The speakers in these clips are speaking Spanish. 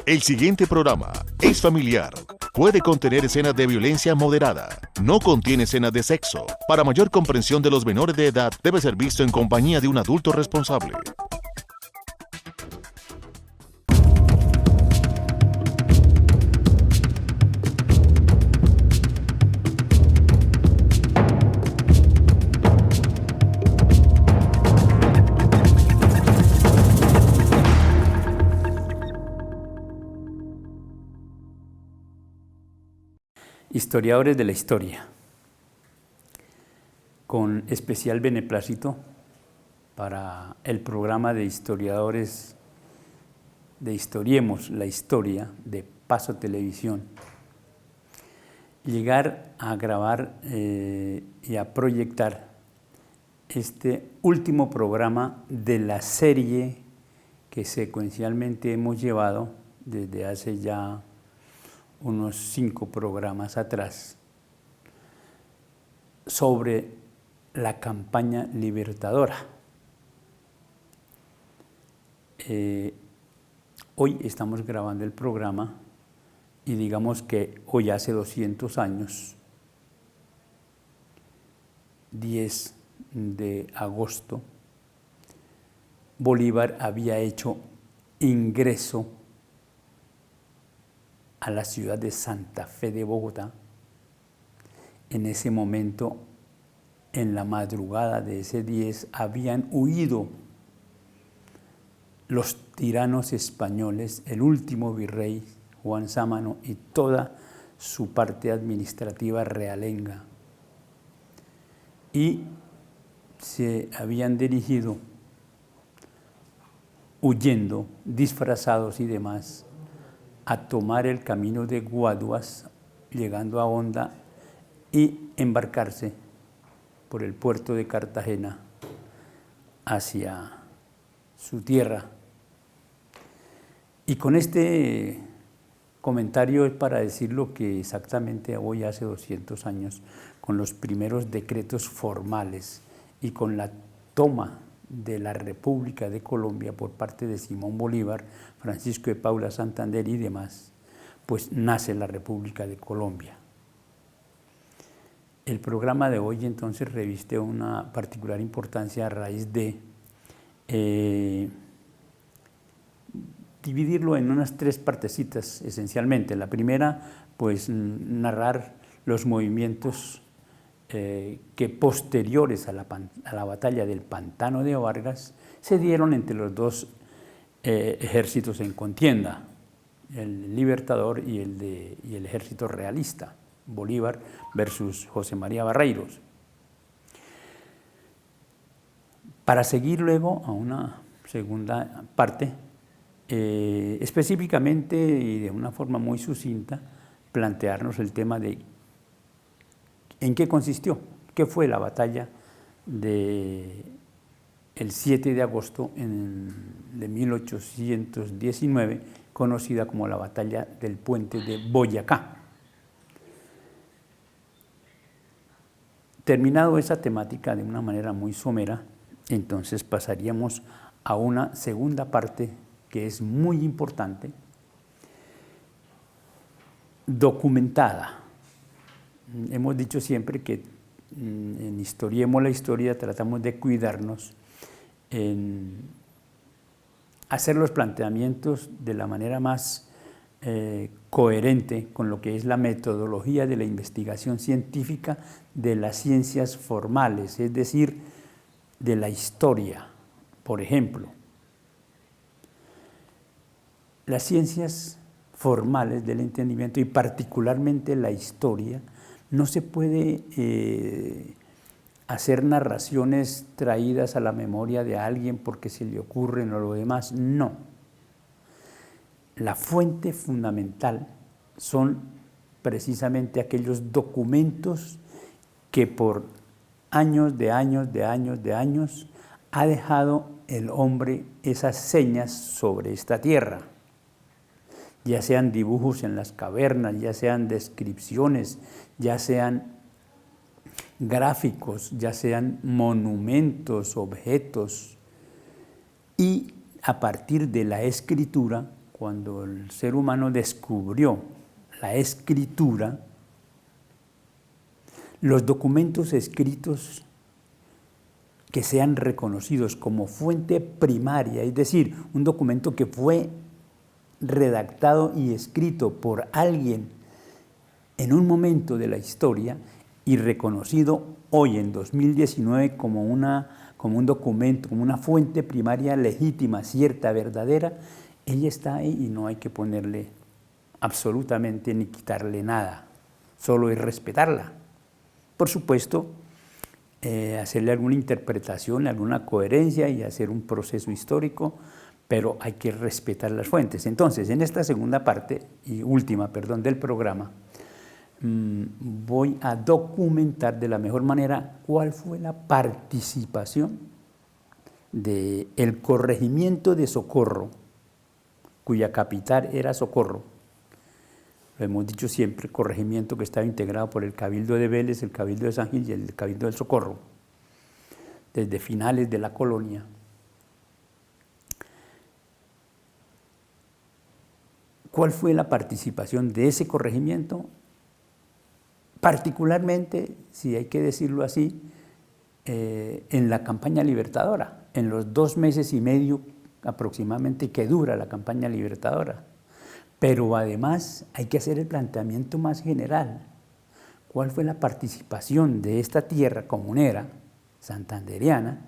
El siguiente programa es familiar. Puede contener escenas de violencia moderada. No contiene escenas de sexo. Para mayor comprensión de los menores de edad, debe ser visto en compañía de un adulto responsable. Historiadores de la historia, con especial beneplácito para el programa de historiadores de Historiemos la Historia de Paso Televisión, llegar a grabar y a proyectar este último programa de la serie que secuencialmente hemos llevado desde hace ya unos 5 programas atrás, sobre la campaña libertadora. Hoy estamos grabando el programa y digamos que hoy hace 200 años, 10 de agosto, Bolívar había hecho ingreso a la ciudad de Santa Fe de Bogotá. En ese momento, en la madrugada de ese 10, habían huido los tiranos españoles, el último virrey Juan Sámano y toda su parte administrativa realenga, y se habían dirigido, huyendo, disfrazados y demás, a tomar el camino de Guaduas, llegando a Honda, y embarcarse por el puerto de Cartagena hacia su tierra. Y con este comentario es para decir lo que exactamente hoy hace 200 años, con los primeros decretos formales y con la toma de la República de Colombia por parte de Simón Bolívar, Francisco de Paula Santander y demás, pues nace la República de Colombia. El programa de hoy entonces reviste una particular importancia a raíz de dividirlo en unas 3 partecitas esencialmente. La primera, pues narrar los movimientos que posteriores a la batalla del Pantano de Vargas se dieron entre los 2 ejércitos en contienda, el libertador y el ejército realista, Bolívar versus José María Barreiros. Para seguir luego a una segunda parte, específicamente y de una forma muy sucinta, plantearnos el tema de ¿en qué consistió? ¿Qué fue la batalla del 7 de agosto de 1819, conocida como la batalla del puente de Boyacá? Terminado esa temática de una manera muy somera, entonces pasaríamos a una segunda parte que es muy importante, documentada. Hemos dicho siempre que en Historiemos la Historia tratamos de cuidarnos en hacer los planteamientos de la manera más coherente con lo que es la metodología de la investigación científica de las ciencias formales, es decir, de la historia. Por ejemplo, las ciencias formales del entendimiento y particularmente la historia, no se puede hacer narraciones traídas a la memoria de alguien porque se le ocurren o lo demás, no. La fuente fundamental son precisamente aquellos documentos que por años ha dejado el hombre esas señas sobre esta tierra, ya sean dibujos en las cavernas, ya sean descripciones, ya sean gráficos, ya sean monumentos, objetos, y a partir de la escritura, cuando el ser humano descubrió la escritura, los documentos escritos que sean reconocidos como fuente primaria, es decir, un documento que fue redactado y escrito por alguien en un momento de la historia y reconocido hoy en 2019 como un documento, como una fuente primaria legítima, cierta, verdadera, ella está ahí y no hay que ponerle absolutamente ni quitarle nada, solo es respetarla. Por supuesto, hacerle alguna interpretación, alguna coherencia y hacer un proceso histórico, pero hay que respetar las fuentes. Entonces, en esta segunda parte y última, del programa, voy a documentar de la mejor manera cuál fue la participación del corregimiento de Socorro, cuya capital era Socorro. Lo hemos dicho siempre, corregimiento que estaba integrado por el Cabildo de Vélez, el Cabildo de San Gil y el Cabildo del Socorro, desde finales de la colonia. ¿Cuál fue la participación de ese corregimiento? Particularmente, si hay que decirlo así, en la campaña libertadora, en los 2 meses y medio aproximadamente que dura la campaña libertadora. Pero además hay que hacer el planteamiento más general. ¿Cuál fue la participación de esta tierra comunera, santandereana,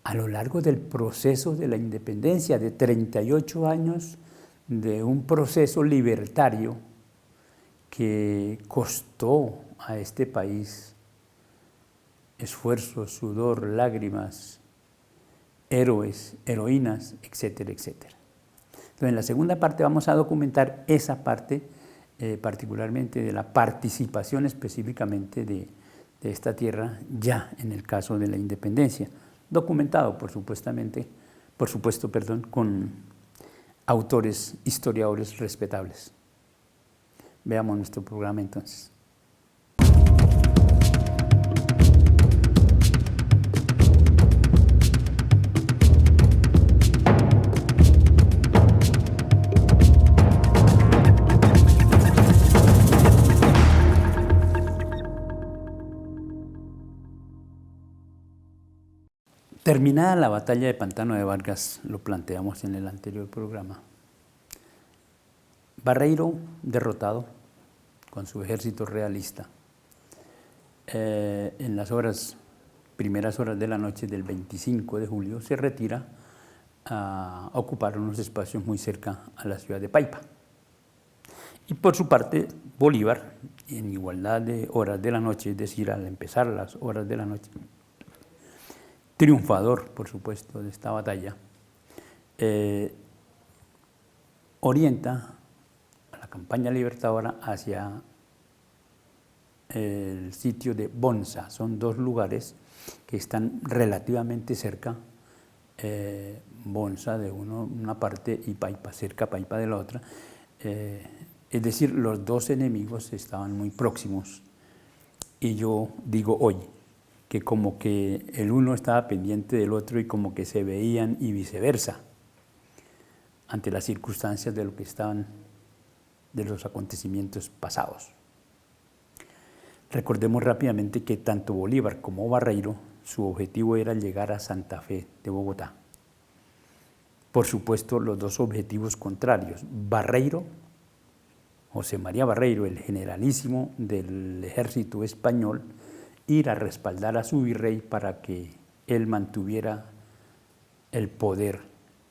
a lo largo del proceso de la independencia, de 38 años de un proceso libertario que costó a este país esfuerzo, sudor, lágrimas, héroes, heroínas, etcétera, etcétera? Entonces, en la segunda parte vamos a documentar esa parte, particularmente de la participación específicamente de esta tierra ya en el caso de la independencia, documentado por supuesto, con autores, historiadores respetables. Veamos nuestro programa entonces. Terminada la batalla de Pantano de Vargas, lo planteamos en el anterior programa, Barreiro, derrotado con su ejército realista, en las primeras horas de la noche del 25 de julio, se retira a ocupar unos espacios muy cerca a la ciudad de Paipa. Y por su parte, Bolívar, en igualdad de horas de la noche, es decir, al empezar las horas de la noche, triunfador, por supuesto, de esta batalla, orienta a la campaña libertadora hacia el sitio de Bonza. Son 2 lugares que están relativamente cerca, Bonza de una parte y Paipa, cerca Paipa de la otra. Es decir, los 2 enemigos estaban muy próximos. Y yo digo hoy que como que el uno estaba pendiente del otro y como que se veían y viceversa, ante las circunstancias de de los acontecimientos pasados. Recordemos rápidamente que tanto Bolívar como Barreiro, su objetivo era llegar a Santa Fe de Bogotá. Por supuesto, los 2 objetivos contrarios. Barreiro, José María Barreiro, el generalísimo del ejército español, ir a respaldar a su virrey para que él mantuviera el poder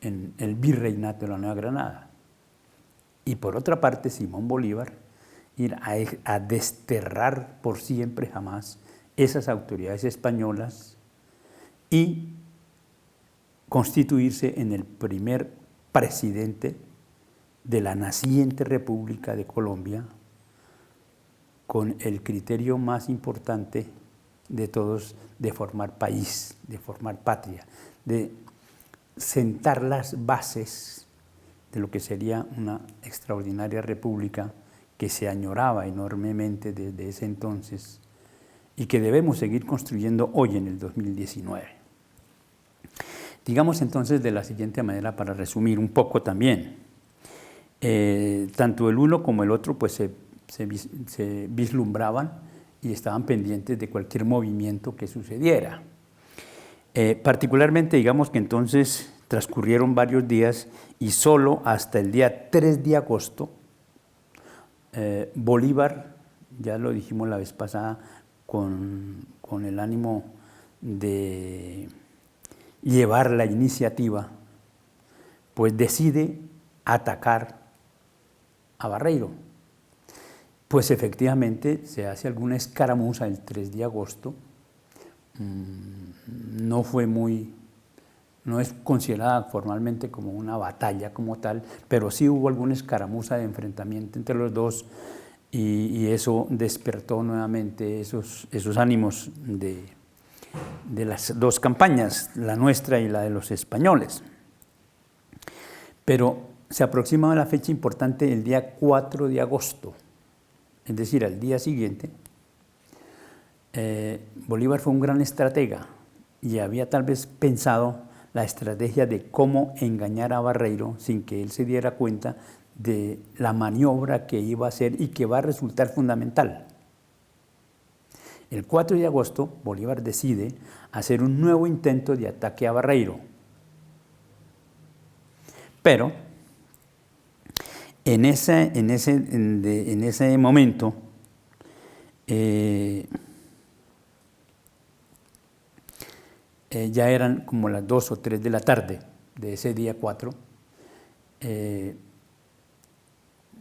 en el virreinato de la Nueva Granada. Y por otra parte, Simón Bolívar, ir a desterrar por siempre jamás esas autoridades españolas y constituirse en el primer presidente de la naciente República de Colombia, con el criterio más importante de todos, de formar país, de formar patria, de sentar las bases de lo que sería una extraordinaria república que se añoraba enormemente desde ese entonces y que debemos seguir construyendo hoy en el 2019. Digamos entonces de la siguiente manera, para resumir un poco también, tanto el uno como el otro pues se vislumbraban y estaban pendientes de cualquier movimiento que sucediera. Particularmente, digamos que entonces transcurrieron varios días y solo hasta el día 3 de agosto, Bolívar, ya lo dijimos la vez pasada, con el ánimo de llevar la iniciativa, pues decide atacar a Barreiro. Pues efectivamente se hace alguna escaramuza el 3 de agosto, no es considerada formalmente como una batalla como tal, pero sí hubo alguna escaramuza de enfrentamiento entre los dos y eso despertó nuevamente esos ánimos de las dos campañas, la nuestra y la de los españoles. Pero se aproximaba la fecha importante el día 4 de agosto, es decir, al día siguiente. Bolívar fue un gran estratega y había tal vez pensado la estrategia de cómo engañar a Barreiro sin que él se diera cuenta de la maniobra que iba a hacer y que va a resultar fundamental. El 4 de agosto, Bolívar decide hacer un nuevo intento de ataque a Barreiro. Pero en ese momento, ya eran como las 2 o 3 de la tarde de ese día 4,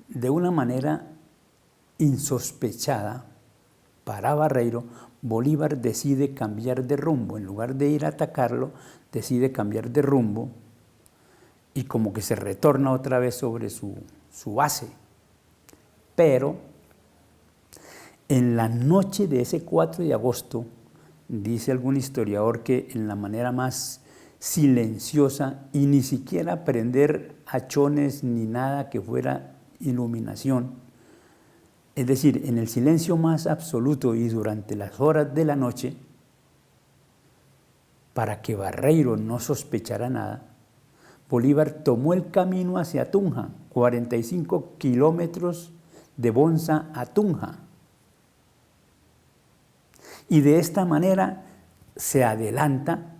de una manera insospechada para Barreiro, Bolívar decide cambiar de rumbo. En lugar de ir a atacarlo, decide cambiar de rumbo y como que se retorna otra vez sobre su base. Pero en la noche de ese 4 de agosto, dice algún historiador que en la manera más silenciosa y ni siquiera prender hachones ni nada que fuera iluminación, es decir, en el silencio más absoluto y durante las horas de la noche, para que Barreiro no sospechara nada, Bolívar tomó el camino hacia Tunja, 45 kilómetros de Bonza a Tunja. Y de esta manera se adelanta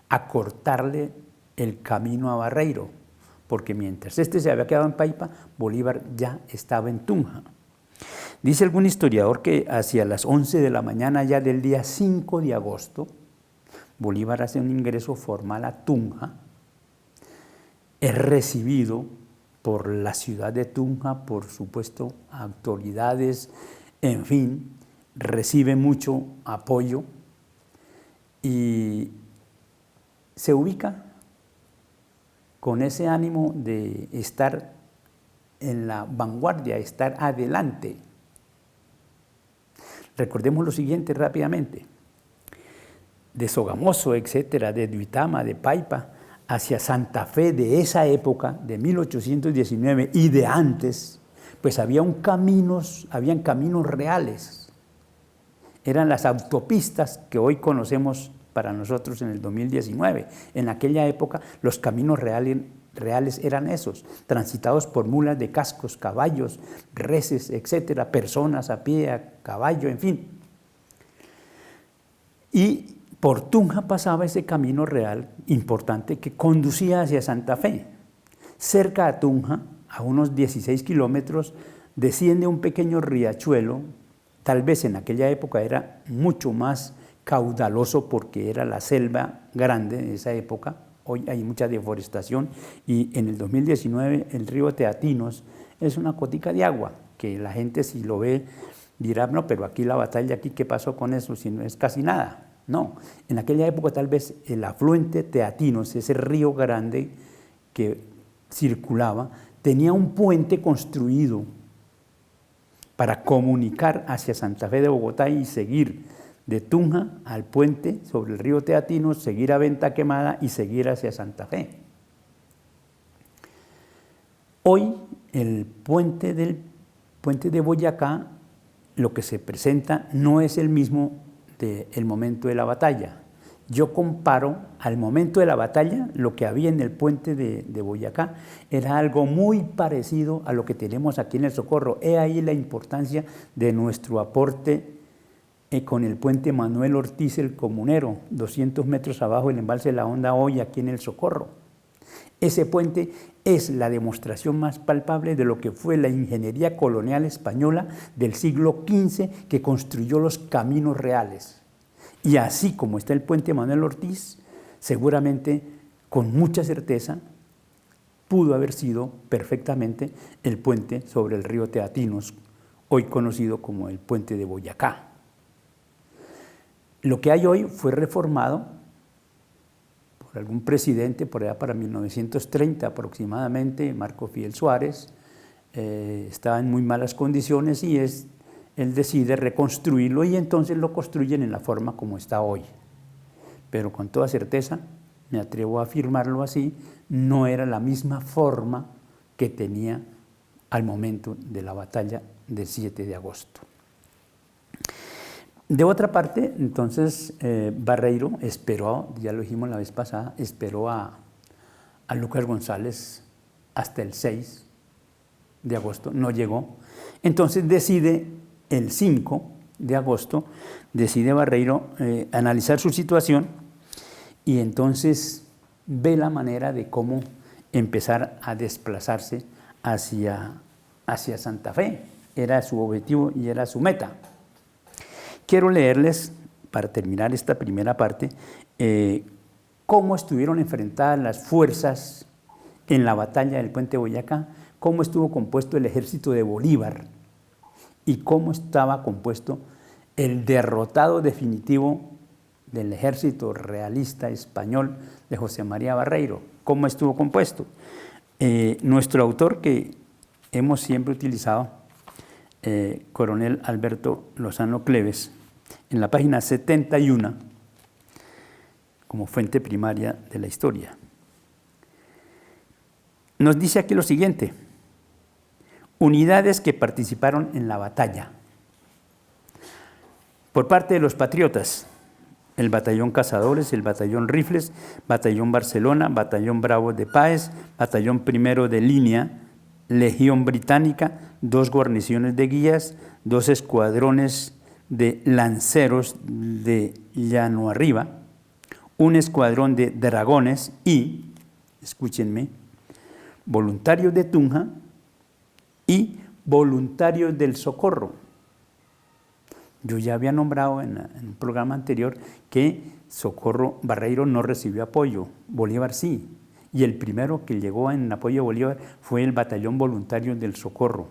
a cortarle el camino a Barreiro, porque mientras este se había quedado en Paipa, Bolívar ya estaba en Tunja. Dice algún historiador que hacia las 11 de la mañana ya del día 5 de agosto, Bolívar hace un ingreso formal a Tunja, es recibido por la ciudad de Tunja, por supuesto, autoridades, en fin, recibe mucho apoyo y se ubica con ese ánimo de estar en la vanguardia, estar adelante. Recordemos lo siguiente rápidamente. De Sogamoso, etcétera, de Duitama, de Paipa, hacia Santa Fe de esa época, de 1819 y de antes, pues habían caminos reales. Eran las autopistas que hoy conocemos para nosotros en el 2019. En aquella época los caminos reales eran esos, transitados por mulas de cascos, caballos, reses, etcétera, personas a pie, a caballo, en fin. Y por Tunja pasaba ese camino real importante que conducía hacia Santa Fe. Cerca a Tunja, a unos 16 kilómetros, desciende un pequeño riachuelo. Tal vez en aquella época era mucho más caudaloso porque era la selva grande en esa época. Hoy hay mucha deforestación y en el 2019 el río Teatinos es una cotica de agua que la gente si lo ve dirá, no, pero aquí la batalla, aquí ¿qué pasó con eso? Si no es casi nada. No, en aquella época tal vez el afluente Teatinos, ese río grande que circulaba, tenía un puente construido para comunicar hacia Santa Fe de Bogotá y seguir de Tunja al puente sobre el río Teatinos, seguir a Venta Quemada y seguir hacia Santa Fe. Hoy el puente de Boyacá, lo que se presenta no es el mismo del momento de la batalla. yo comparo al momento de la batalla, lo que había en el puente de Boyacá era algo muy parecido a lo que tenemos aquí en el Socorro. He ahí la importancia de nuestro aporte con el puente Manuel Ortiz el Comunero, 200 metros abajo del embalse de la Honda, hoy aquí en el Socorro. Ese puente es la demostración más palpable de lo que fue la ingeniería colonial española del siglo XV que construyó los caminos reales. Y así como está el puente Manuel Ortiz, seguramente, con mucha certeza, pudo haber sido perfectamente el puente sobre el río Teatinos, hoy conocido como el puente de Boyacá. Lo que hay hoy fue reformado por algún presidente, por allá para 1930 aproximadamente, Marco Fidel Suárez, estaba en muy malas condiciones y él decide reconstruirlo y entonces lo construyen en la forma como está hoy. Pero con toda certeza, me atrevo a afirmarlo así, no era la misma forma que tenía al momento de la batalla del 7 de agosto. De otra parte, entonces, Barreiro esperó, ya lo dijimos la vez pasada, esperó a Lucas González hasta el 6 de agosto, no llegó. Entonces decide el 5 de agosto, decide Barreiro analizar su situación y entonces ve la manera de cómo empezar a desplazarse hacia Santa Fe. Era su objetivo y era su meta. Quiero leerles, para terminar esta primera parte, cómo estuvieron enfrentadas las fuerzas en la batalla del puente Boyacá, cómo estuvo compuesto el ejército de Bolívar y cómo estaba compuesto el derrotado definitivo del ejército realista español de José María Barreiro. ¿Cómo estuvo compuesto? Nuestro autor que hemos siempre utilizado, Coronel Alberto Lozano Cleves, en la página 71, como fuente primaria de la historia, nos dice aquí lo siguiente: unidades que participaron en la batalla. Por parte de los patriotas, el Batallón Cazadores, el Batallón Rifles, Batallón Barcelona, Batallón Bravo de Páez, Batallón Primero de Línea, Legión Británica, 2 guarniciones de guías, 2 escuadrones de lanceros de Llano Arriba, un escuadrón de dragones y, escúchenme, voluntarios de Tunja y voluntarios del Socorro. Yo ya había nombrado en un programa anterior que Socorro Barreiro no recibió apoyo, Bolívar sí, y el primero que llegó en apoyo a Bolívar fue el Batallón Voluntario del Socorro,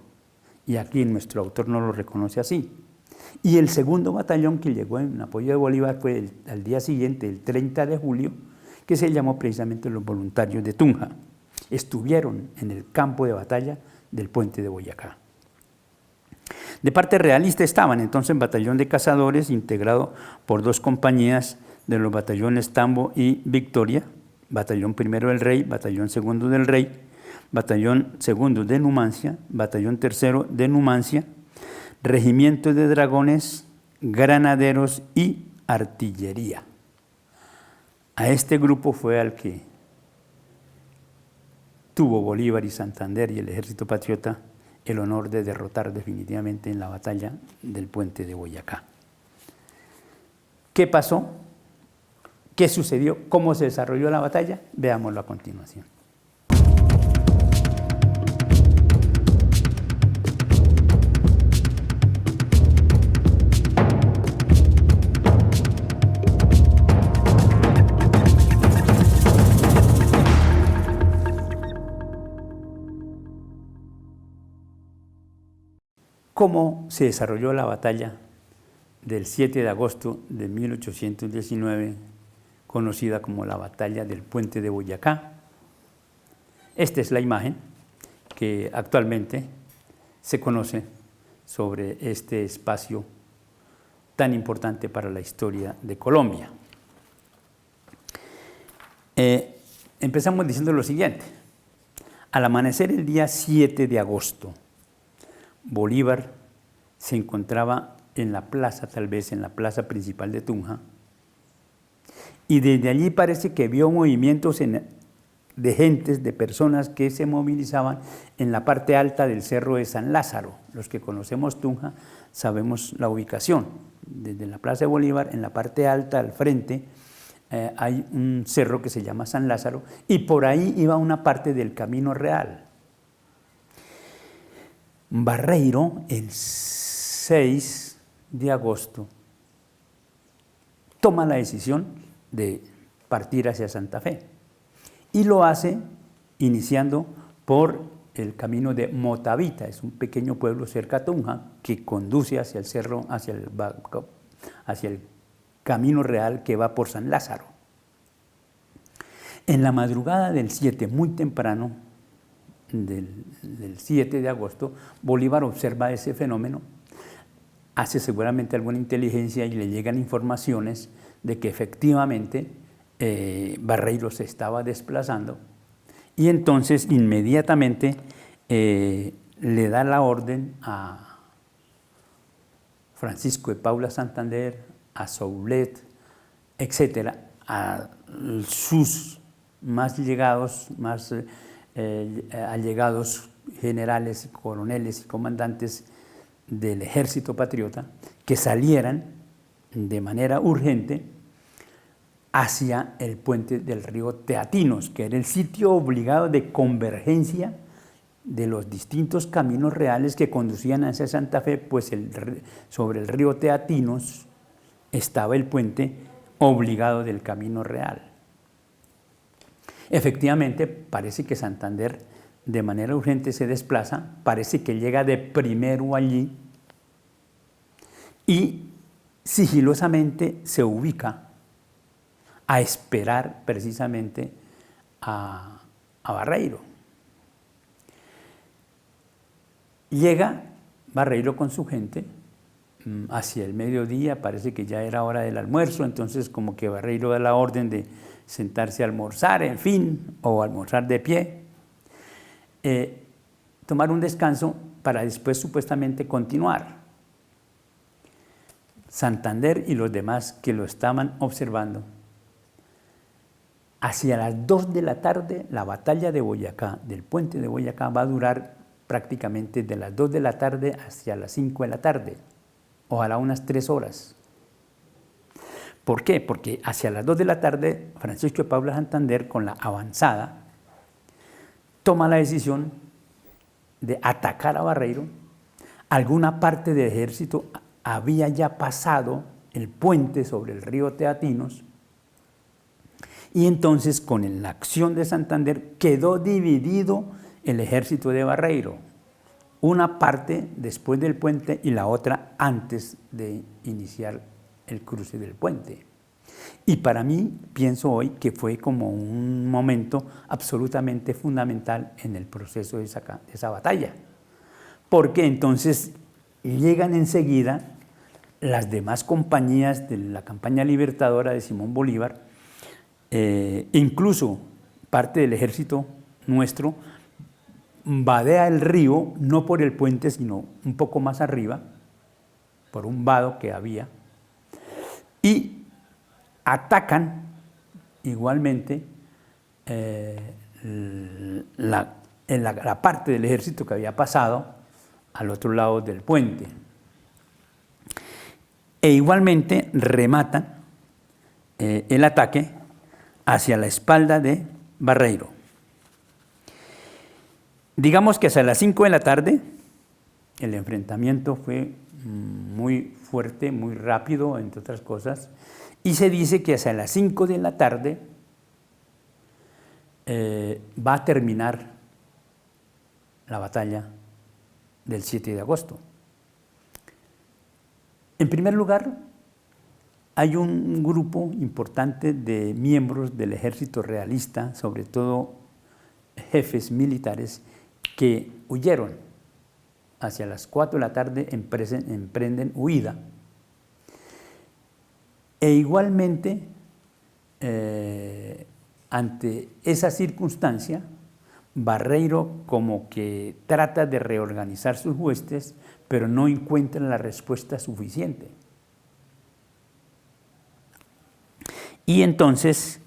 y aquí nuestro autor no lo reconoce así. Y el segundo batallón que llegó en apoyo de Bolívar fue al día siguiente, el 30 de julio, que se llamó precisamente los Voluntarios de Tunja. Estuvieron en el campo de batalla del puente de Boyacá. De parte realista estaban entonces el Batallón de Cazadores, integrado por 2 compañías de los batallones Tambo y Victoria, Batallón Primero del Rey, Batallón Segundo del Rey, Batallón Segundo de Numancia, Batallón Tercero de Numancia, Regimiento de Dragones, Granaderos y Artillería. A este grupo fue al que tuvo Bolívar y Santander y el ejército patriota el honor de derrotar definitivamente en la batalla del puente de Boyacá. ¿Qué pasó? ¿Qué sucedió? ¿Cómo se desarrolló la batalla? Veámoslo a continuación. ¿Cómo se desarrolló la batalla del 7 de agosto de 1819, conocida como la batalla del puente de Boyacá? Esta es la imagen que actualmente se conoce sobre este espacio tan importante para la historia de Colombia. Empezamos diciendo lo siguiente: al amanecer el día 7 de agosto, Bolívar se encontraba en la plaza, tal vez en la plaza principal de Tunja, y desde allí parece que vio movimientos de gentes, de personas que se movilizaban en la parte alta del cerro de San Lázaro. Los que conocemos Tunja sabemos la ubicación. Desde la Plaza de Bolívar, en la parte alta, al frente, hay un cerro que se llama San Lázaro, y por ahí iba una parte del Camino Real. Barreiro, el 6 de agosto, toma la decisión de partir hacia Santa Fe, y lo hace iniciando por el camino de Motavita. Es un pequeño pueblo cerca a Tunja que conduce hacia el cerro, hacia el Camino Real que va por San Lázaro. En la madrugada del 7, muy temprano, del 7 de agosto, Bolívar observa ese fenómeno, hace seguramente alguna inteligencia y le llegan informaciones de que efectivamente Barreiro se estaba desplazando, y entonces inmediatamente le da la orden a Francisco de Paula Santander, a Soulet, etcétera, a sus más allegados generales, coroneles y comandantes del ejército patriota, que salieran de manera urgente hacia el puente del río Teatinos, que era el sitio obligado de convergencia de los distintos caminos reales que conducían hacia Santa Fe, pues sobre el río Teatinos estaba el puente obligado del Camino Real. Efectivamente, parece que Santander de manera urgente se desplaza, parece que llega de primero allí y sigilosamente se ubica a esperar precisamente a Barreiro. Llega Barreiro con su gente hacia el mediodía, parece que ya era hora del almuerzo, entonces como que Barreiro da la orden de sentarse a almorzar, en fin, o almorzar de pie, tomar un descanso para después supuestamente continuar. Santander y los demás que lo estaban observando, hacia las 2 de la tarde, la batalla de Boyacá, del puente de Boyacá, va a durar prácticamente de las 2 de la tarde hacia las 5 de la tarde, ojalá unas 3 horas. ¿Por qué? Porque hacia las 2 de la tarde, Francisco de Paula Santander, con la avanzada, toma la decisión de atacar a Barreiro. Alguna parte del ejército había ya pasado el puente sobre el río Teatinos, y entonces con la acción de Santander quedó dividido el ejército de Barreiro, una parte después del puente y la otra antes de iniciar el cruce del puente. Y para mí, pienso hoy que fue como un momento absolutamente fundamental en el proceso de esa batalla, porque entonces llegan enseguida las demás compañías de la campaña libertadora de Simón Bolívar, incluso parte del ejército nuestro vadea el río, no por el puente, sino un poco más arriba, por un vado que había, y atacan igualmente la parte del ejército que había pasado al otro lado del puente. E igualmente rematan el ataque hacia la espalda de Barreiro. Digamos que hacia las 5 de la tarde el enfrentamiento fue muy fuerte, muy rápido, entre otras cosas, y se dice que hacia las 5 de la tarde va a terminar la batalla del 7 de agosto. En primer lugar, hay un grupo importante de miembros del ejército realista, sobre todo jefes militares, que huyeron. Hacia las 4 de la tarde emprenden huida. E igualmente, ante esa circunstancia, Barreiro como que trata de reorganizar sus huestes, pero no encuentra la respuesta suficiente. Y entonces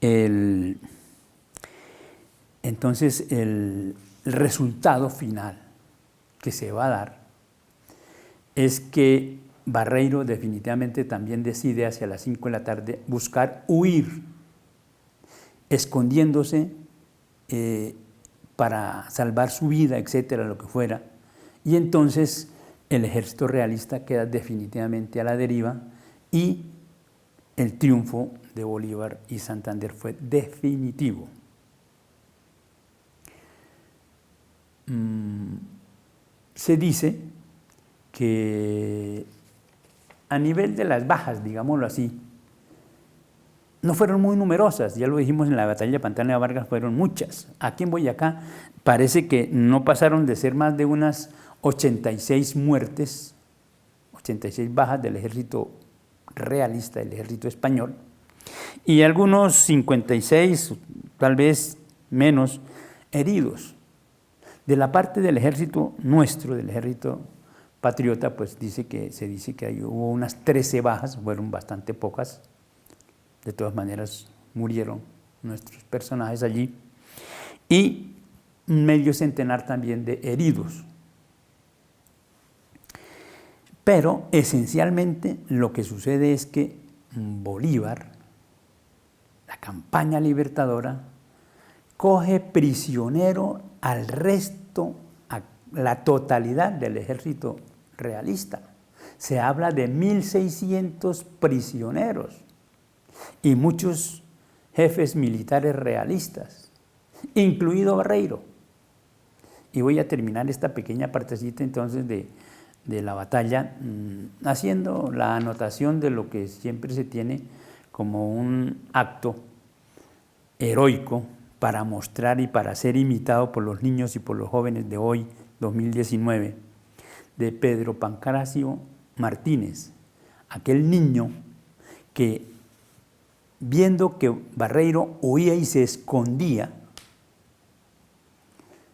el resultado final que se va a dar es que Barreiro definitivamente también decide hacia las 5 de la tarde buscar huir, escondiéndose para salvar su vida, etcétera, lo que fuera. Y entonces el ejército realista queda definitivamente a la deriva y el triunfo de Bolívar y Santander fue definitivo. Se dice que a nivel de las bajas, digámoslo así, no fueron muy numerosas, ya lo dijimos en la batalla de Pantano de Vargas, fueron muchas. Aquí en Boyacá parece que no pasaron de ser más de unas 86 muertes, 86 bajas del ejército realista, del ejército español, y algunos 56, tal vez menos, heridos. De la parte del ejército nuestro, del ejército patriota, pues se dice que ahí hubo unas 13 bajas, fueron bastante pocas. De todas maneras, murieron nuestros personajes allí. Y medio centenar también de heridos. Pero esencialmente lo que sucede es que Bolívar, la campaña libertadora, coge prisionero al resto, a la totalidad del ejército realista. Se habla de 1.600 prisioneros y muchos jefes militares realistas, incluido Barreiro. Y voy a terminar esta pequeña partecita entonces de la batalla haciendo la anotación de lo que siempre se tiene como un acto heroico para mostrar y para ser imitado por los niños y por los jóvenes de hoy, 2019, de Pedro Pancracio Martínez, aquel niño que, viendo que Barreiro huía y se escondía,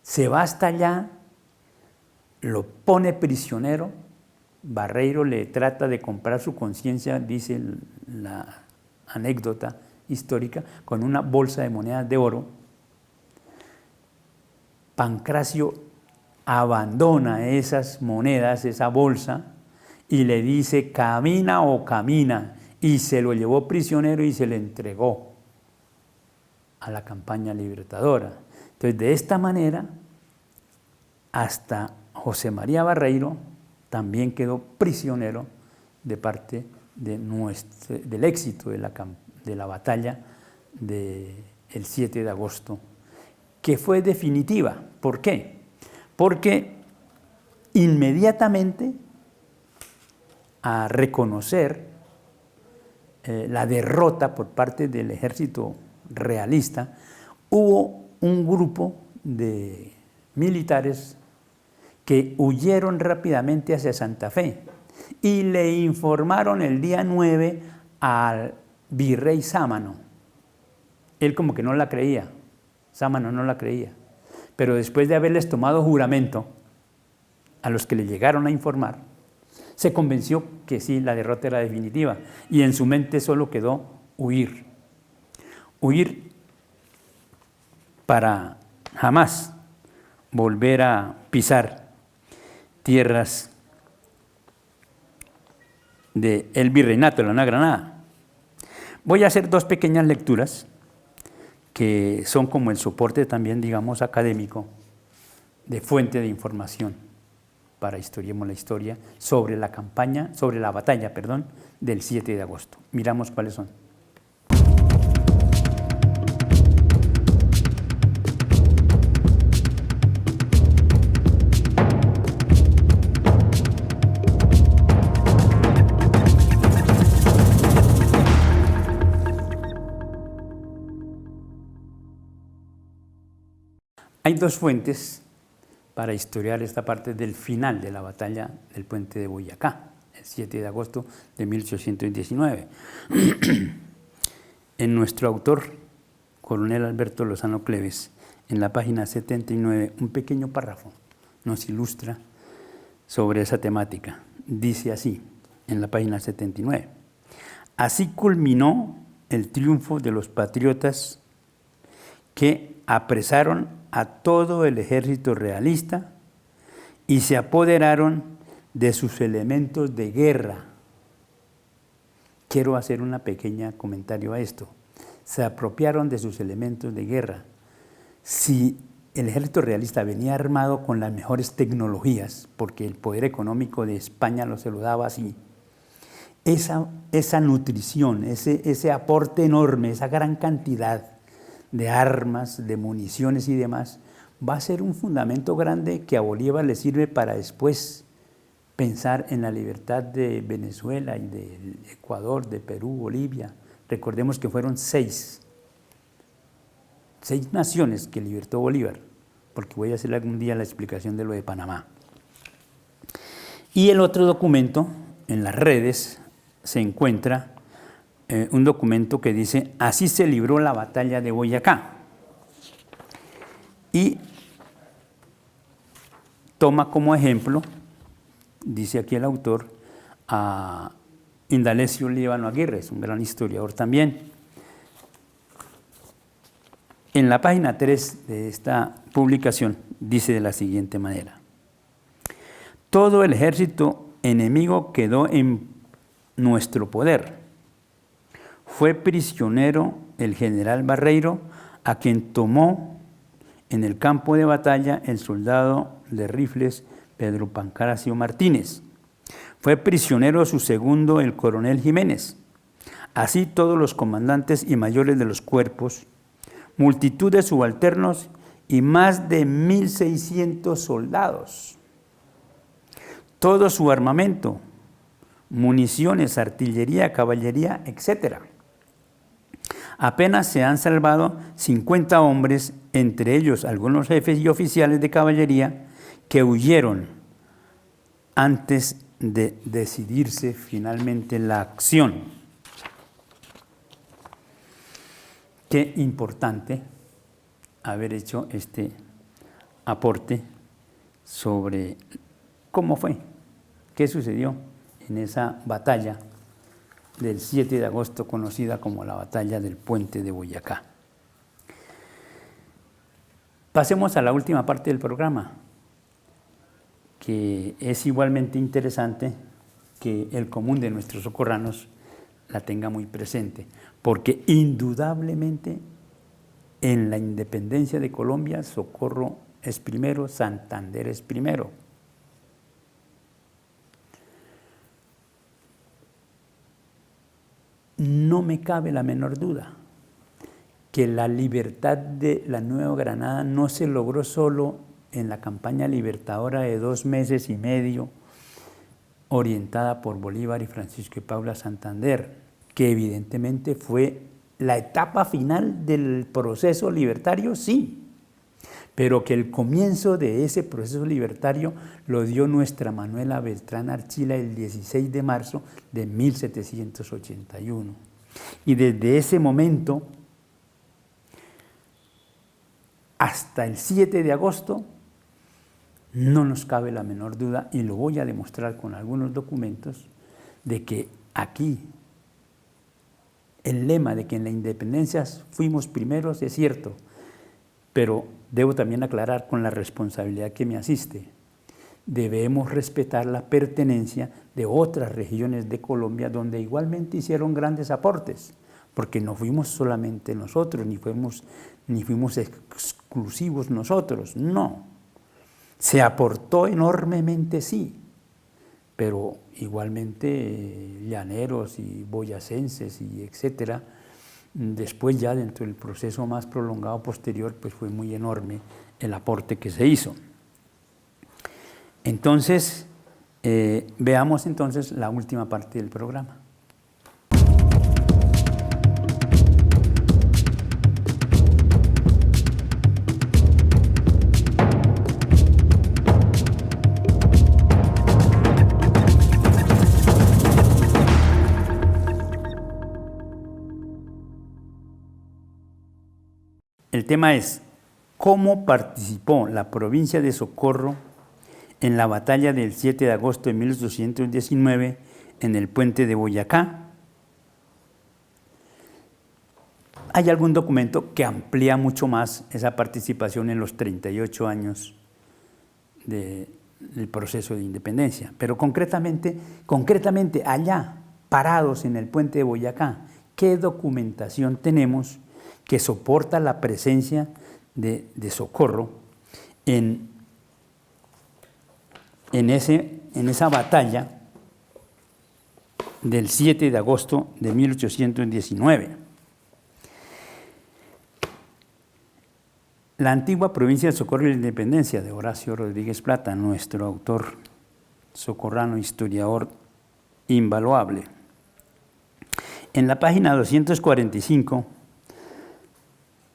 se va hasta allá, lo pone prisionero, Barreiro le trata de comprar su conciencia, dice la anécdota histórica, con una bolsa de monedas de oro. Pancracio abandona esas monedas, esa bolsa, y le dice, camina o camina, y se lo llevó prisionero y se le entregó a la campaña libertadora. Entonces, de esta manera, hasta José María Barreiro también quedó prisionero de parte del éxito de la batalla del 7 de agosto, que fue definitiva. ¿Por qué? Porque inmediatamente a reconocer la derrota por parte del ejército realista, hubo un grupo de militares que huyeron rápidamente hacia Santa Fe y le informaron el día 9 al virrey Sámano. Él como que no la creía, Sámano no la creía, pero después de haberles tomado juramento a los que le llegaron a informar, se convenció que sí, la derrota era definitiva, y en su mente solo quedó huir. Huir para jamás volver a pisar tierras del virreinato de la Nueva Granada. Voy a hacer dos pequeñas lecturas que son como el soporte también, digamos, académico, de fuente de información para Historiemos la Historia sobre la batalla, del 7 de agosto. Miramos cuáles son. Hay dos fuentes para historiar esta parte del final de la batalla del puente de Boyacá, el 7 de agosto de 1819. En nuestro autor, coronel Alberto Lozano Cleves, en la página 79, un pequeño párrafo nos ilustra sobre esa temática. Dice así, en la página 79, así culminó el triunfo de los patriotas que apresaron a todo el ejército realista y se apoderaron de sus elementos de guerra. Quiero hacer un pequeño comentario a esto. Se apropiaron de sus elementos de guerra. Si el ejército realista venía armado con las mejores tecnologías, porque el poder económico de España se lo daba así, esa nutrición, ese aporte enorme, esa gran cantidad de armas, de municiones y demás, va a ser un fundamento grande que a Bolívar le sirve para después pensar en la libertad de Venezuela y de Ecuador, de Perú, Bolivia. Recordemos que fueron seis naciones que libertó Bolívar, porque voy a hacer algún día la explicación de lo de Panamá. Y el otro documento, en las redes, se encuentra un documento que dice: así se libró la batalla de Boyacá. Y toma como ejemplo, dice aquí el autor, a Indalecio Líbano Aguirre, es un gran historiador también. En la página 3 de esta publicación dice de la siguiente manera: todo el ejército enemigo quedó en nuestro poder. Fue prisionero el general Barreiro, a quien tomó en el campo de batalla el soldado de rifles Pedro Pancracio Martínez. Fue prisionero su segundo, el coronel Jiménez. Así todos los comandantes y mayores de los cuerpos, multitud de subalternos y más de 1.600 soldados. Todo su armamento, municiones, artillería, caballería, etc. Apenas se han salvado 50 hombres, entre ellos algunos jefes y oficiales de caballería, que huyeron antes de decidirse finalmente la acción. Qué importante haber hecho este aporte sobre cómo fue, qué sucedió en esa batalla del 7 de agosto, conocida como la batalla del Puente de Boyacá. Pasemos a la última parte del programa, que es igualmente interesante que el común de nuestros socorranos la tenga muy presente, porque indudablemente en la independencia de Colombia, Socorro es primero, Santander es primero. No me cabe la menor duda que la libertad de la Nueva Granada no se logró solo en la campaña libertadora de 2 meses y medio, orientada por Bolívar y Francisco de Paula Santander, que evidentemente fue la etapa final del proceso libertario, sí, pero que el comienzo de ese proceso libertario lo dio nuestra Manuela Beltrán Archila el 16 de marzo de 1781. Y desde ese momento hasta el 7 de agosto no nos cabe la menor duda, y lo voy a demostrar con algunos documentos, de que aquí el lema de que en la independencia fuimos primeros es cierto, pero debo también aclarar con la responsabilidad que me asiste. Debemos respetar la pertenencia de otras regiones de Colombia donde igualmente hicieron grandes aportes, porque no fuimos solamente nosotros, ni fuimos exclusivos nosotros, no. Se aportó enormemente, sí, pero igualmente llaneros y boyacenses y etcétera. Después ya dentro del proceso más prolongado posterior, pues fue muy enorme el aporte que se hizo. Entonces, veamos entonces la última parte del programa. El tema es: ¿cómo participó la provincia de Socorro en la batalla del 7 de agosto de 1819 en el Puente de Boyacá? hay algún documento que amplía mucho más esa participación en los 38 años del proceso de independencia. Pero concretamente allá, parados en el puente de Boyacá, ¿qué documentación tenemos que soporta la presencia de Socorro en esa batalla del 7 de agosto de 1819? La antigua provincia de Socorro y la Independencia, de Horacio Rodríguez Plata, nuestro autor socorrano, historiador invaluable. En la página 245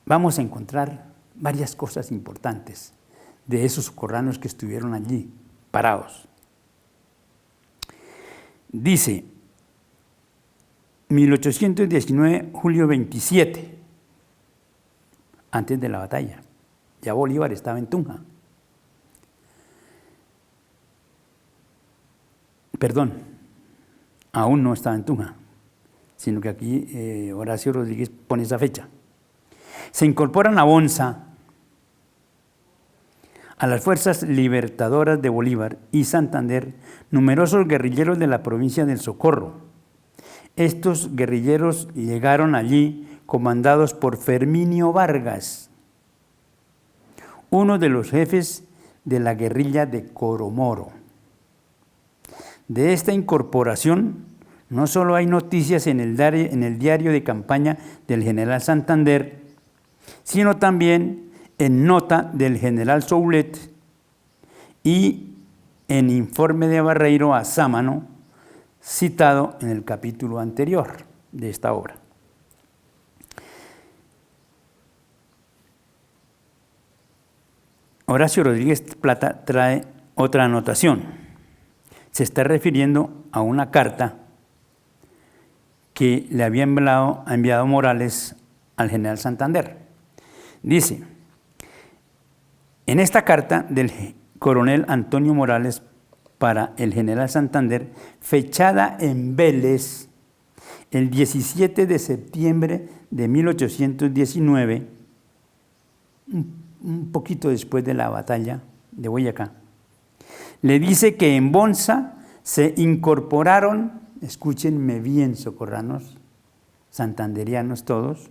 vamos a encontrar varias cosas importantes de esos socorranos que estuvieron allí, parados. Dice, 1819, julio 27, antes de la batalla. Ya Bolívar estaba en Tunja. Perdón, aún no estaba en Tunja, sino que aquí Horacio Rodríguez pone esa fecha. Se incorporan a Bonza, a las fuerzas libertadoras de Bolívar y Santander, numerosos guerrilleros de la provincia del Socorro. Estos guerrilleros llegaron allí comandados por Ferminio Vargas, uno de los jefes de la guerrilla de Coromoro. De esta incorporación no solo hay noticias en el diario de campaña del general Santander, sino también en nota del general Soulet y en informe de Barreiro a Sámano, citado en el capítulo anterior de esta obra. Horacio Rodríguez Plata trae otra anotación. Se está refiriendo a una carta que le había enviado Morales al general Santander. Dice, en esta carta del coronel Antonio Morales para el general Santander, fechada en Vélez el 17 de septiembre de 1819, un poquito después de la batalla de Boyacá, le dice que en Bonza se incorporaron, escúchenme bien, socorranos, santanderianos todos,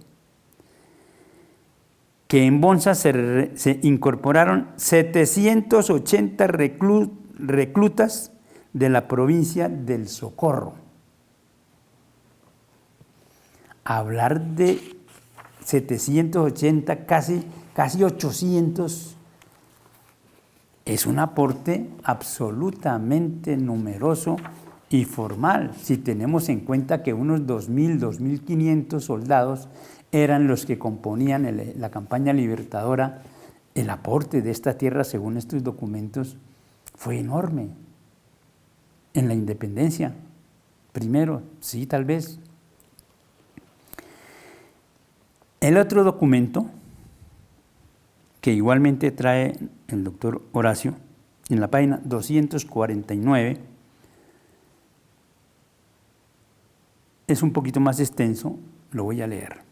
que en Bonza se incorporaron 780 reclutas de la provincia del Socorro. Hablar de 780, casi 800, es un aporte absolutamente numeroso y formal, si tenemos en cuenta que unos 2.000, 2.500 soldados eran los que componían la campaña libertadora. El aporte de esta tierra, según estos documentos, fue enorme. En la independencia, primero, sí, tal vez. El otro documento, que igualmente trae el doctor Horacio, en la página 249, es un poquito más extenso, lo voy a leer.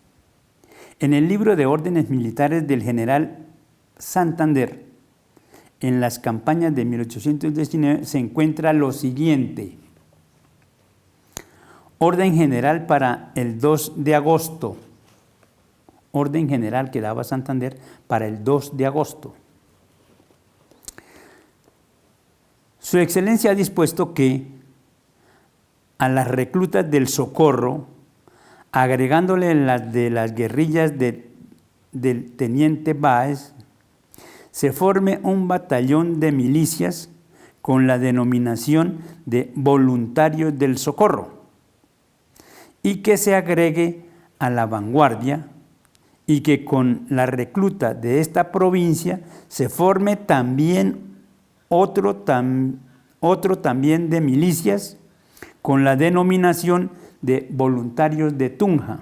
En el libro de órdenes militares del general Santander, en las campañas de 1819, se encuentra lo siguiente. Orden general para el 2 de agosto. Orden general que daba Santander para el 2 de agosto. Su Excelencia ha dispuesto que a las reclutas del Socorro, agregándole las de las guerrillas del teniente Báez, se forme un batallón de milicias con la denominación de Voluntarios del Socorro y que se agregue a la vanguardia y que con la recluta de esta provincia se forme también otro también de milicias con la denominación de Voluntarios de Tunja.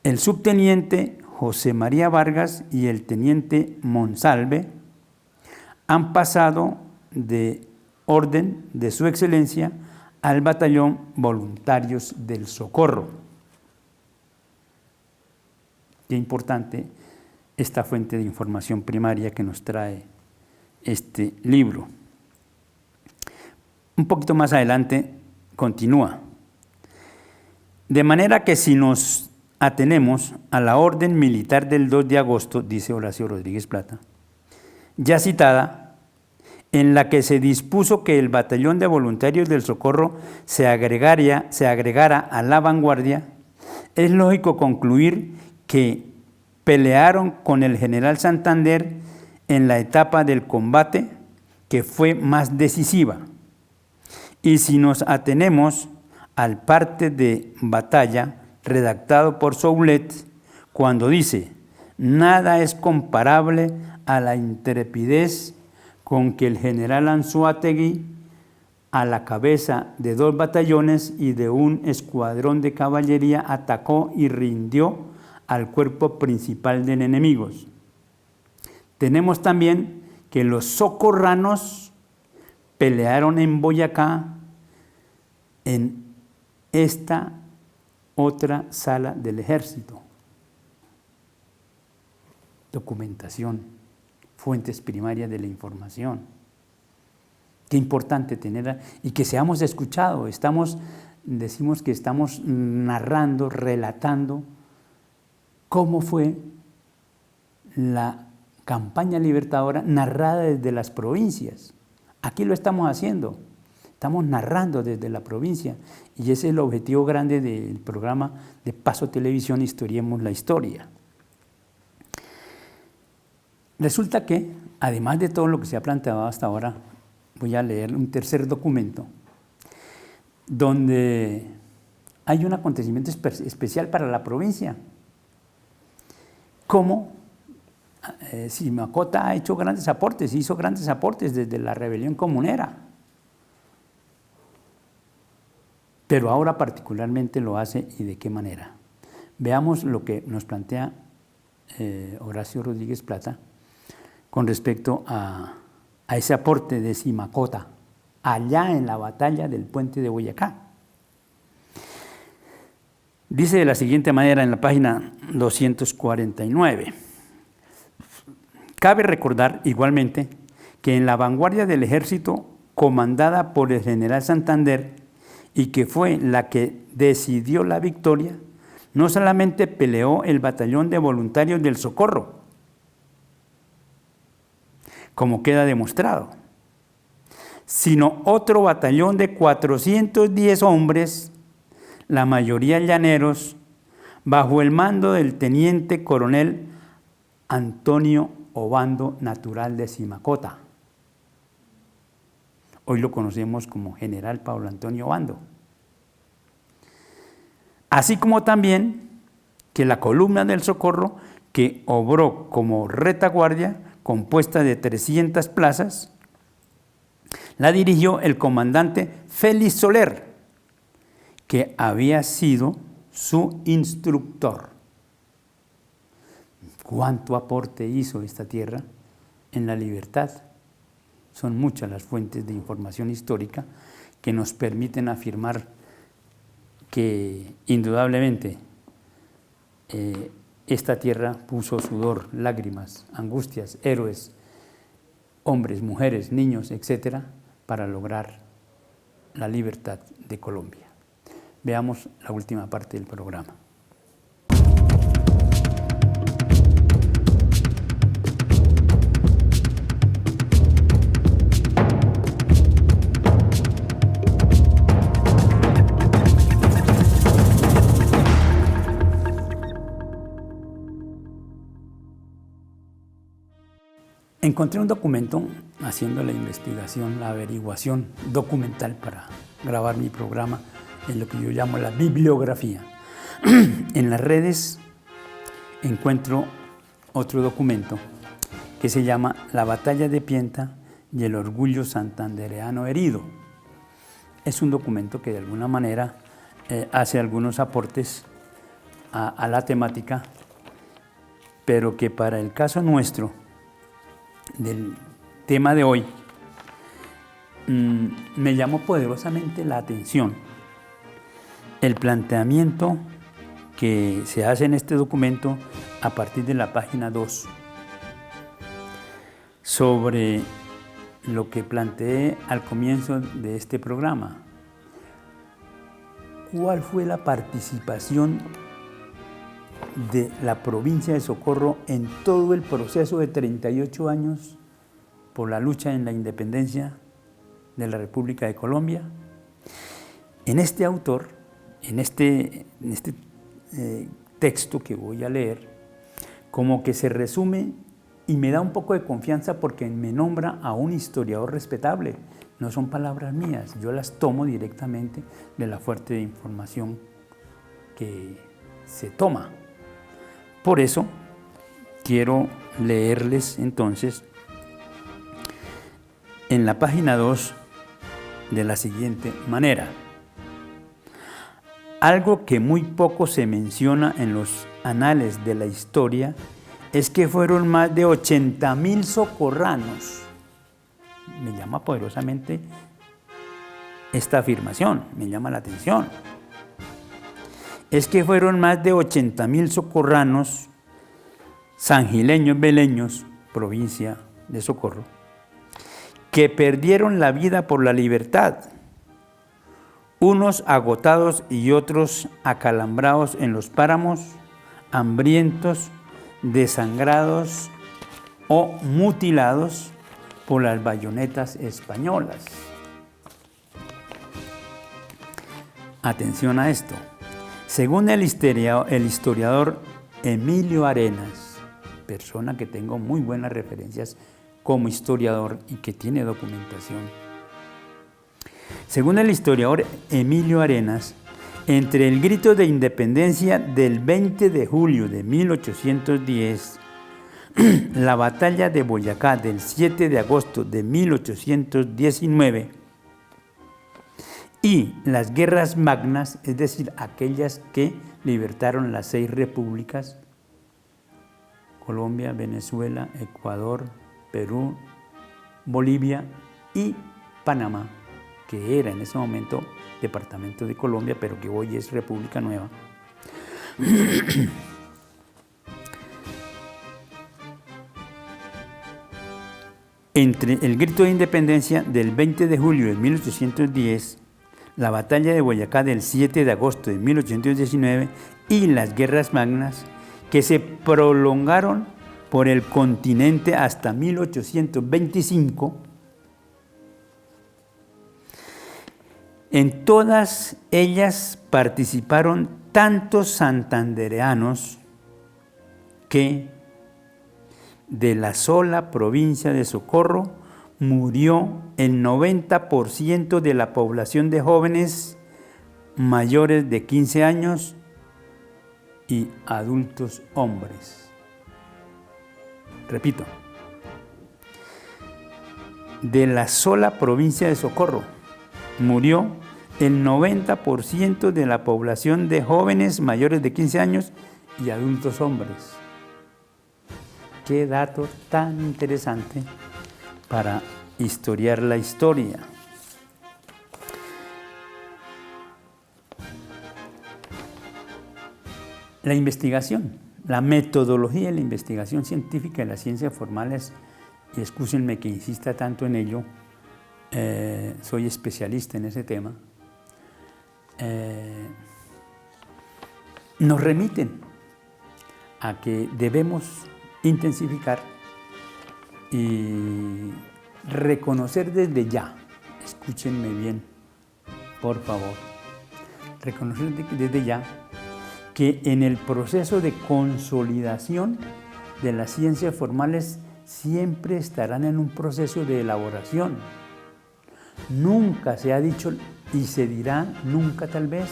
El subteniente José María Vargas y el teniente Monsalve han pasado de orden de su excelencia al batallón Voluntarios del Socorro. Qué importante esta fuente de información primaria que nos trae este libro. Un poquito más adelante continúa. De manera que si nos atenemos a la orden militar del 2 de agosto, dice Horacio Rodríguez Plata, ya citada, en la que se dispuso que el Batallón de Voluntarios del Socorro se agregara a la vanguardia, es lógico concluir que pelearon con el general Santander en la etapa del combate que fue más decisiva. Y si nos atenemos al parte de batalla redactado por Soulet, cuando dice, nada es comparable a la intrepidez con que el general Anzoátegui, a la cabeza de 2 batallones y de un escuadrón de caballería, atacó y rindió al cuerpo principal del enemigo. Tenemos también que los socorranos pelearon en Boyacá, en esta otra sala del ejército. Documentación, fuentes primarias de la información. Qué importante tener y que seamos escuchados. Decimos que estamos narrando, relatando cómo fue la campaña libertadora narrada desde las provincias. Aquí lo estamos haciendo. Estamos narrando desde la provincia y ese es el objetivo grande del programa de Paso Televisión Historiemos la Historia. Resulta que, además de todo lo que se ha planteado hasta ahora, voy a leer un tercer documento donde hay un acontecimiento especial para la provincia. Cómo Simacota ha hecho grandes aportes, hizo grandes aportes desde la rebelión comunera. Pero ahora particularmente lo hace y de qué manera. Veamos lo que nos plantea Horacio Rodríguez Plata con respecto a ese aporte de Simacota allá en la batalla del puente de Boyacá. Dice de la siguiente manera en la página 249. Cabe recordar igualmente que en la vanguardia del ejército comandada por el general Santander y que fue la que decidió la victoria, no solamente peleó el batallón de voluntarios del Socorro, como queda demostrado, sino otro batallón de 410 hombres, la mayoría llaneros, bajo el mando del teniente coronel Antonio Obando, natural de Simacota. Hoy lo conocemos como general Pablo Antonio Obando. Así como también que la columna del Socorro, que obró como retaguardia, compuesta de 300 plazas, la dirigió el comandante Félix Soler, que había sido su instructor. ¿Cuánto aporte hizo esta tierra en la libertad? Son muchas las fuentes de información histórica que nos permiten afirmar que indudablemente esta tierra puso sudor, lágrimas, angustias, héroes, hombres, mujeres, niños, etcétera, para lograr la libertad de Colombia. Veamos la última parte del programa. Encontré un documento haciendo la investigación, la averiguación documental para grabar mi programa en lo que yo llamo la bibliografía. En las redes encuentro otro documento que se llama La batalla de Pienta y el orgullo santandereano herido. Es un documento que de alguna manera hace algunos aportes a la temática, pero que para el caso nuestro, del tema de hoy, me llamó poderosamente la atención el planteamiento que se hace en este documento a partir de la página 2 sobre lo que planteé al comienzo de este programa. ¿Cuál fue la participación de la provincia de Socorro en todo el proceso de 38 años por la lucha en la independencia de la República de Colombia? En este autor, en este texto que voy a leer, como que se resume y me da un poco de confianza porque me nombra a un historiador respetable. No son palabras mías, yo las tomo directamente de la fuente de información que se toma. Por eso quiero leerles entonces en la página 2 de la siguiente manera. Algo que muy poco se menciona en los anales de la historia es que fueron más de 80.000 socorranos. Me llama poderosamente esta afirmación, me llama la atención. Es que fueron más de 80.000 socorranos, sangileños beleños, provincia de Socorro, que perdieron la vida por la libertad, unos agotados y otros acalambrados en los páramos, hambrientos, desangrados o mutilados por las bayonetas españolas. Atención a esto. Según el historiador Emilio Arenas, persona que tengo muy buenas referencias como historiador y que tiene documentación. Según el historiador Emilio Arenas, entre el grito de independencia del 20 de julio de 1810, la batalla de Boyacá del 7 de agosto de 1819 y las guerras magnas, es decir, aquellas que libertaron las 6 repúblicas, Colombia, Venezuela, Ecuador, Perú, Bolivia y Panamá, que era en ese momento departamento de Colombia, pero que hoy es República Nueva. Entre el grito de independencia del 20 de julio de 1810, la batalla de Boyacá del 7 de agosto de 1819 y las guerras magnas, que se prolongaron por el continente hasta 1825, en todas ellas participaron tantos santandereanos que de la sola provincia de Socorro murió el 90% de la población de jóvenes mayores de 15 años y adultos hombres. Repito, de la sola provincia de Socorro murió el 90% de la población de jóvenes mayores de 15 años y adultos hombres. Qué dato tan interesante para historiar la historia. La investigación, la metodología de la investigación científica de las ciencias formales, y excúsenme que insista tanto en ello, soy especialista en ese tema, nos remiten a que debemos intensificar y reconocer desde ya, escúchenme bien, por favor, reconocer desde ya que en el proceso de consolidación de las ciencias formales siempre estarán en un proceso de elaboración. Nunca se ha dicho y se dirá, nunca tal vez,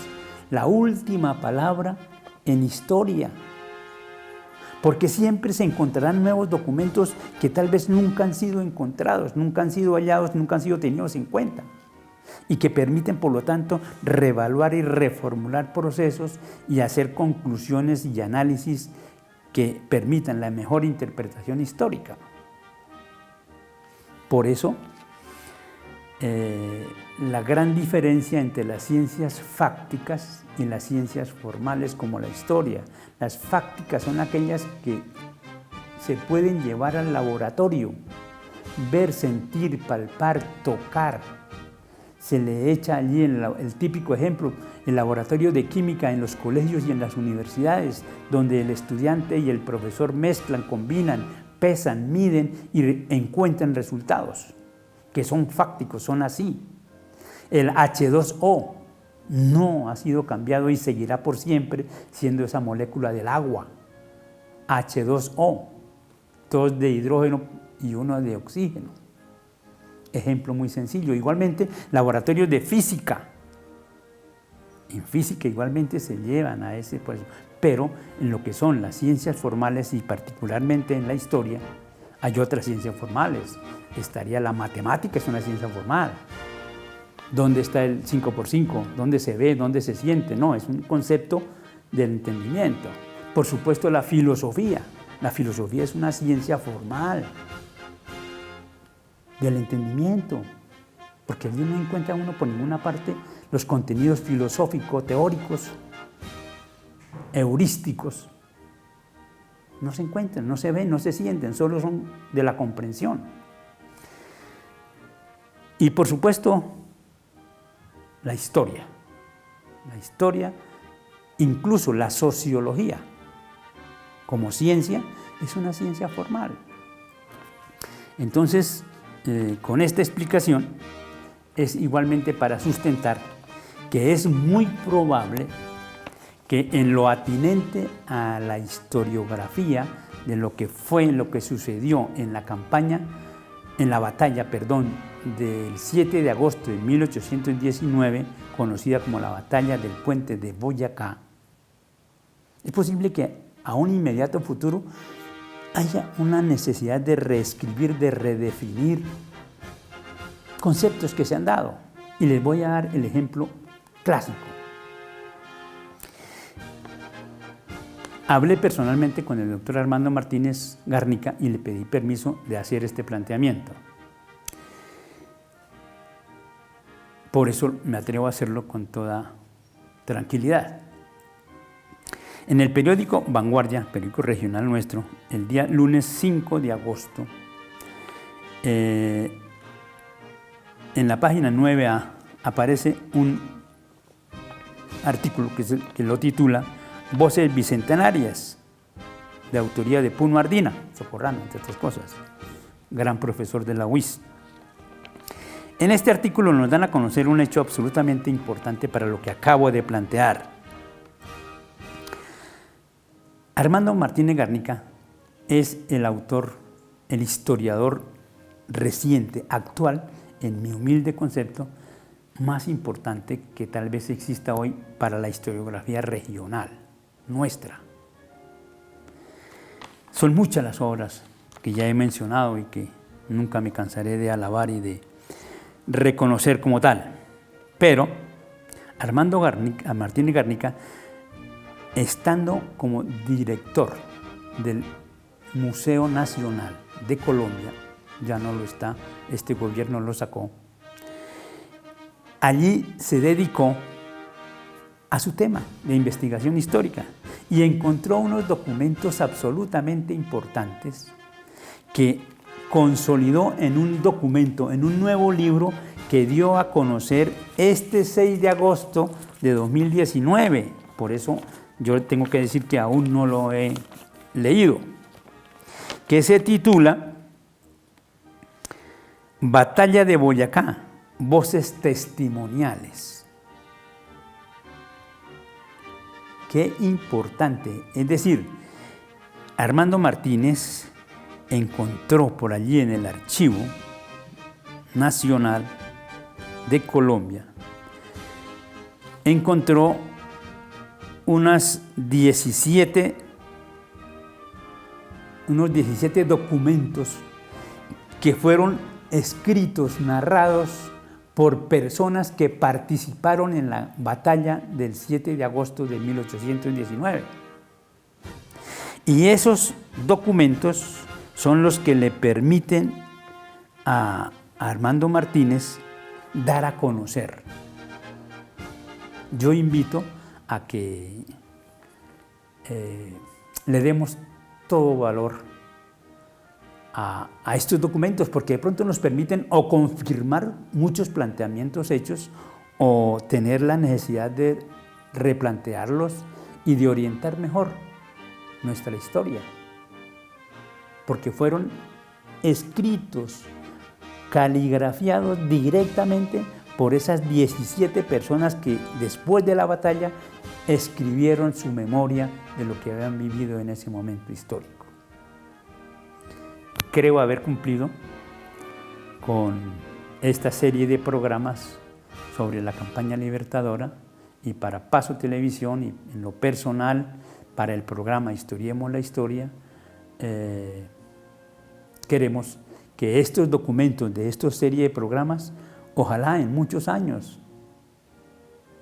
la última palabra en historia, porque siempre se encontrarán nuevos documentos que tal vez nunca han sido encontrados, nunca han sido hallados, nunca han sido tenidos en cuenta, y que permiten, por lo tanto, reevaluar y reformular procesos y hacer conclusiones y análisis que permitan la mejor interpretación histórica. Por eso, la gran diferencia entre las ciencias fácticas y las ciencias formales como la historia. Las fácticas son aquellas que se pueden llevar al laboratorio, ver, sentir, palpar, tocar. Se le echa allí el típico ejemplo, el laboratorio de química en los colegios y en las universidades, donde el estudiante y el profesor mezclan, combinan, pesan, miden y encuentran resultados que son fácticos, son así. El H2O no ha sido cambiado y seguirá por siempre siendo esa molécula del agua. H2O, 2 de hidrógeno y 1 de oxígeno. Ejemplo muy sencillo. Igualmente, laboratorios de física. En física igualmente se llevan a ese proceso, pero en lo que son las ciencias formales y particularmente en la historia, hay otras ciencias formales. Estaría la matemática, es una ciencia formal. ¿Dónde está el 5×5? ¿Dónde se ve? ¿Dónde se siente? No, es un concepto del entendimiento. Por supuesto, la filosofía. La filosofía es una ciencia formal del entendimiento, porque allí no encuentra uno por ninguna parte los contenidos filosóficos, teóricos, heurísticos. No se encuentran, no se ven, no se sienten, solo son de la comprensión. Y por supuesto, la historia, incluso la sociología, como ciencia, es una ciencia formal. Entonces, con esta explicación, es igualmente para sustentar que es muy probable que en lo atinente a la historiografía de lo que fue, lo que sucedió en la batalla del 7 de agosto de 1819, conocida como la batalla del puente de Boyacá, es posible que a un inmediato futuro haya una necesidad de reescribir, de redefinir conceptos que se han dado. Y les voy a dar el ejemplo clásico. Hablé personalmente con el doctor Armando Martínez Garnica y le pedí permiso de hacer este planteamiento. Por eso me atrevo a hacerlo con toda tranquilidad. En el periódico Vanguardia, periódico regional nuestro, el día lunes 5 de agosto, en la página 9A aparece un artículo que lo titula Voces Bicentenarias, de autoría de Puno Ardina, socorrano, entre otras cosas, gran profesor de la UIS. En este artículo nos dan a conocer un hecho absolutamente importante para lo que acabo de plantear. Armando Martínez Garnica es el autor, el historiador reciente, actual, en mi humilde concepto, más importante que tal vez exista hoy para la historiografía regional, nuestra. Son muchas las obras que ya he mencionado y que nunca me cansaré de alabar y de reconocer como tal. Pero Armando Martínez Garnica, estando como director del Museo Nacional de Colombia, ya no lo está, este gobierno lo sacó, allí se dedicó a su tema de investigación histórica y encontró unos documentos absolutamente importantes que consolidó en un documento, en un nuevo libro que dio a conocer este 6 de agosto de 2019. Por eso yo tengo que decir que aún no lo he leído, que se titula Batalla de Boyacá, voces testimoniales. Qué importante, es decir, Armando Martínez encontró por allí en el Archivo Nacional de Colombia, encontró unos 17 documentos que fueron escritos, narrados por personas que participaron en la batalla del 7 de agosto de 1819. Y esos documentos son los que le permiten a Armando Martínez dar a conocer. Yo invito a que le demos todo valor a estos documentos, porque de pronto nos permiten o confirmar muchos planteamientos hechos o tener la necesidad de replantearlos y de orientar mejor nuestra historia, porque fueron escritos, caligrafiados directamente por esas 17 personas que después de la batalla escribieron su memoria de lo que habían vivido en ese momento histórico. Creo haber cumplido con esta serie de programas sobre la campaña libertadora, y para Paso Televisión y en lo personal para el programa Historiemos la Historia, queremos que estos documentos de esta serie de programas, ojalá en muchos años,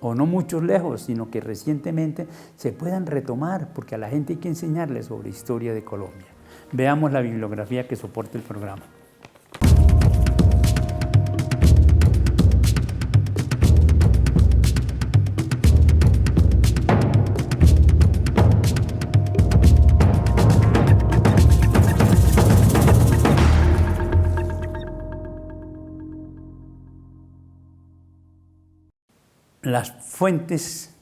o no muchos lejos, sino que recientemente se puedan retomar, porque a la gente hay que enseñarle sobre historia de Colombia. Veamos la bibliografía que soporta el programa. Las fuentes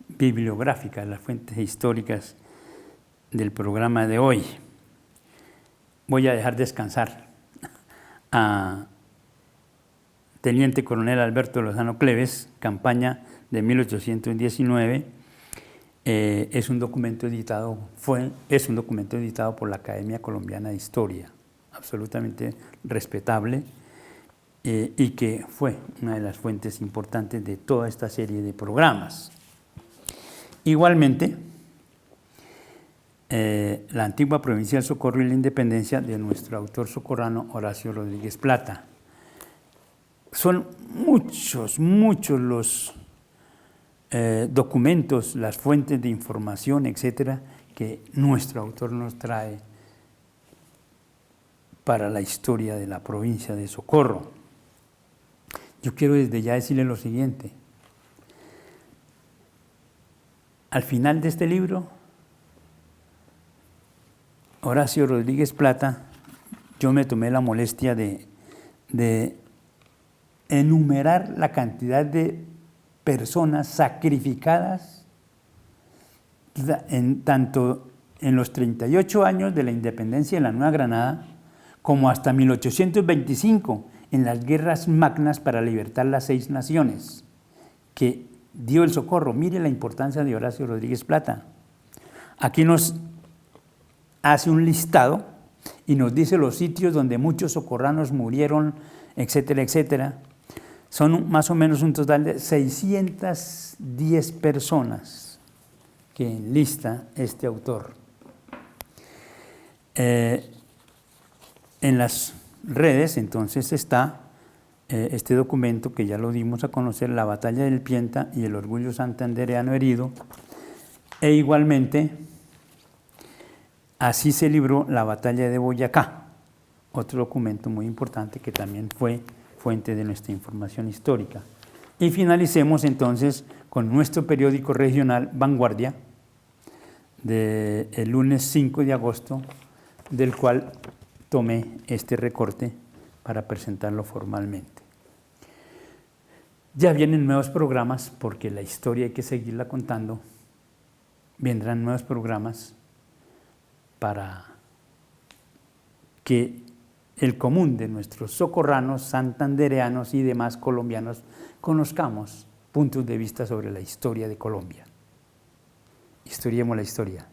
bibliográficas, las fuentes históricas del programa de hoy. Voy a dejar descansar a Teniente Coronel Alberto Lozano Cleves, campaña de 1819. Es un documento editado por la Academia Colombiana de Historia, absolutamente respetable, y que fue una de las fuentes importantes de toda esta serie de programas. Igualmente, la antigua provincia del Socorro y la Independencia, de nuestro autor socorrano Horacio Rodríguez Plata. Son muchos los documentos, las fuentes de información, etcétera, que nuestro autor nos trae para la historia de la provincia de Socorro. Yo quiero desde ya decirle lo siguiente. Al final de este libro, Horacio Rodríguez Plata, yo me tomé la molestia de enumerar la cantidad de personas sacrificadas tanto en los 38 años de la independencia de la Nueva Granada como hasta 1825, en las guerras magnas para libertar las 6 naciones que dio el Socorro. Mire la importancia de Horacio Rodríguez Plata. Aquí nos hace un listado y nos dice los sitios donde muchos socorranos murieron, etcétera, etcétera. Son más o menos un total de 610 personas que enlista este autor. En las redes entonces está este documento que ya lo dimos a conocer, La Batalla del Pienta y el Orgullo Santandereano Herido, e igualmente así se libró la Batalla de Boyacá, otro documento muy importante que también fue fuente de nuestra información histórica. Y finalicemos entonces con nuestro periódico regional Vanguardia, del lunes 5 de agosto, del cual tomé este recorte para presentarlo formalmente. Ya vienen nuevos programas, porque la historia hay que seguirla contando. Vendrán nuevos programas para que el común de nuestros socorranos, santandereanos y demás colombianos conozcamos puntos de vista sobre la historia de Colombia. Historiemos la historia.